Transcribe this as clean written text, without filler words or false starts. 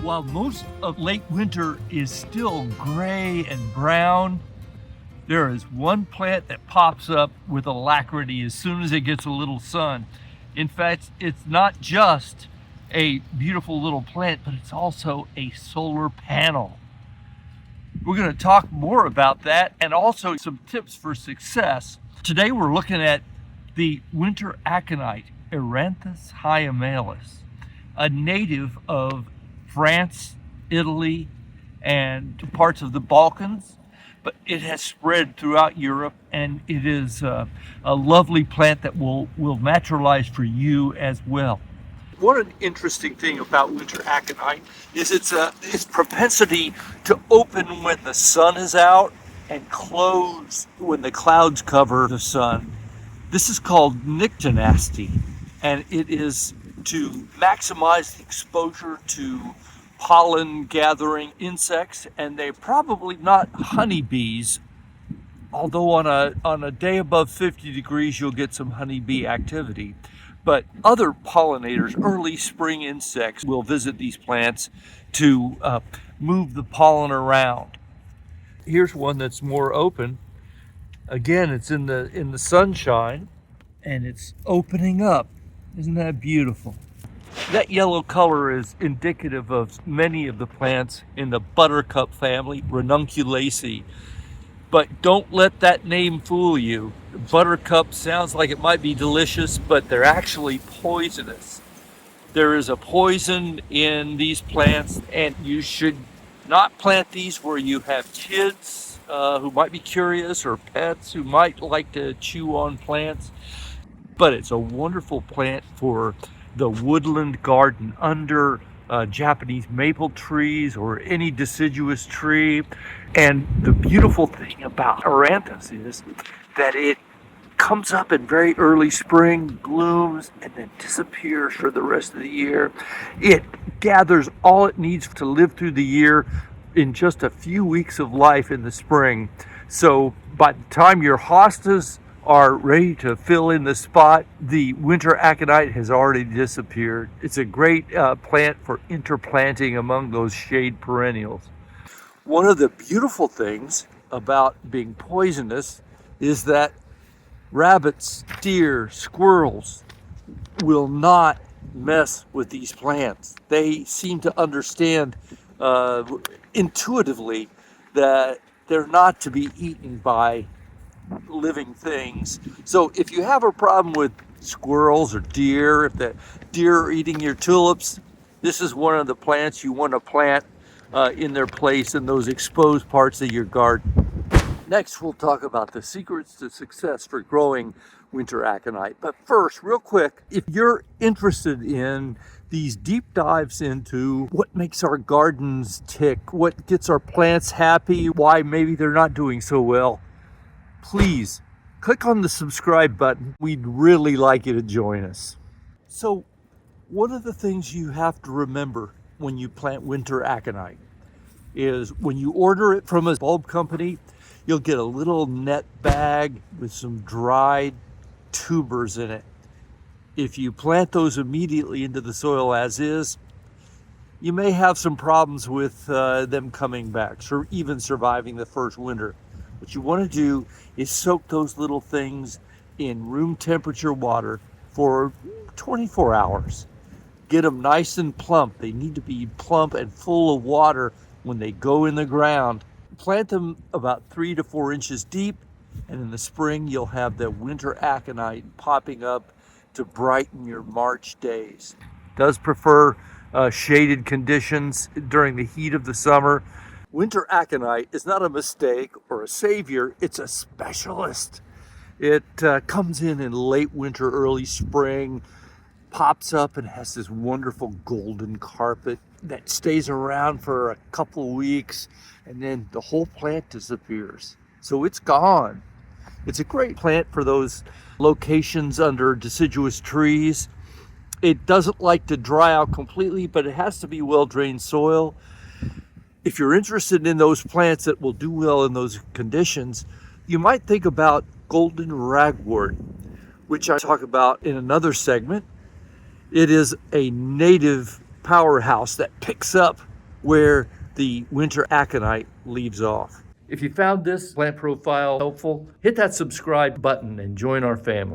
While most of late winter is still gray and brown, there is one plant that pops up with alacrity as soon as it gets a little sun. In fact, it's not just a beautiful little plant, but it's also a solar panel. We're going to talk more about that and also some tips for success. Today we're looking at the Winter Aconite, Eranthis hyemalis, a native of France, Italy, and parts of the Balkans, but it has spread throughout Europe, and it is a lovely plant that will naturalize for you as well. One interesting thing about Winter Aconite is its propensity to open when the sun is out and close when the clouds cover the sun. This is called Nyctinasty, and it is to maximize the exposure to pollen gathering insects, and they're probably not honeybees, although on a day above 50 degrees you'll get some honeybee activity. But other pollinators, early spring insects, will visit these plants to move the pollen around. Here's one that's more open. Again, it's in the sunshine, and it's opening up. Isn't that beautiful? That yellow color is indicative of many of the plants in the buttercup family, Ranunculaceae. But don't let that name fool you. Buttercup sounds like it might be delicious, but they're actually poisonous. There is a poison in these plants, and you should not plant these where you have kids who might be curious, or pets who might like to chew on plants. But it's a wonderful plant for the woodland garden under Japanese maple trees or any deciduous tree. And the beautiful thing about Eranthis is that it comes up in very early spring, blooms, and then disappears for the rest of the year. It gathers all it needs to live through the year in just a few weeks of life in the spring. So by the time your hostas are ready to fill in the spot, the Winter Aconite has already disappeared. It's a great plant for interplanting among those shade perennials. One of the beautiful things about being poisonous is that rabbits, deer, squirrels will not mess with these plants. They seem to understand intuitively that they're not to be eaten by living things. So if you have a problem with squirrels or deer, if the deer are eating your tulips, this is one of the plants you want to plant in their place in those exposed parts of your garden. Next, we'll talk about the secrets to success for growing Winter Aconite. But first, real quick, if you're interested in these deep dives into what makes our gardens tick, what gets our plants happy, why maybe they're not doing so well, please click on the subscribe button. We'd really like you to join us. So one of the things you have to remember when you plant Winter Aconite is when you order it from a bulb company, you'll get a little net bag with some dried tubers in it. If you plant those immediately into the soil as is, you may have some problems with them coming back, or even surviving the first winter. What you want to do is soak those little things in room temperature water for 24 hours. Get them nice and plump. They need to be plump and full of water when they go in the ground. Plant them about 3 to 4 inches deep, and in the spring you'll have the Winter Aconite popping up to brighten your March days. It does prefer shaded conditions during the heat of the summer. Winter Aconite is not a mistake or a savior, it's a specialist. It comes in late winter, early spring, pops up and has this wonderful golden carpet that stays around for a couple weeks, and then the whole plant disappears. So it's gone. It's a great plant for those locations under deciduous trees. It doesn't like to dry out completely, but it has to be well-drained soil. If you're interested in those plants that will do well in those conditions, you might think about golden ragwort, which I talk about in another segment. It is a native powerhouse that picks up where the Winter Aconite leaves off. If you found this plant profile helpful, hit that subscribe button and join our family.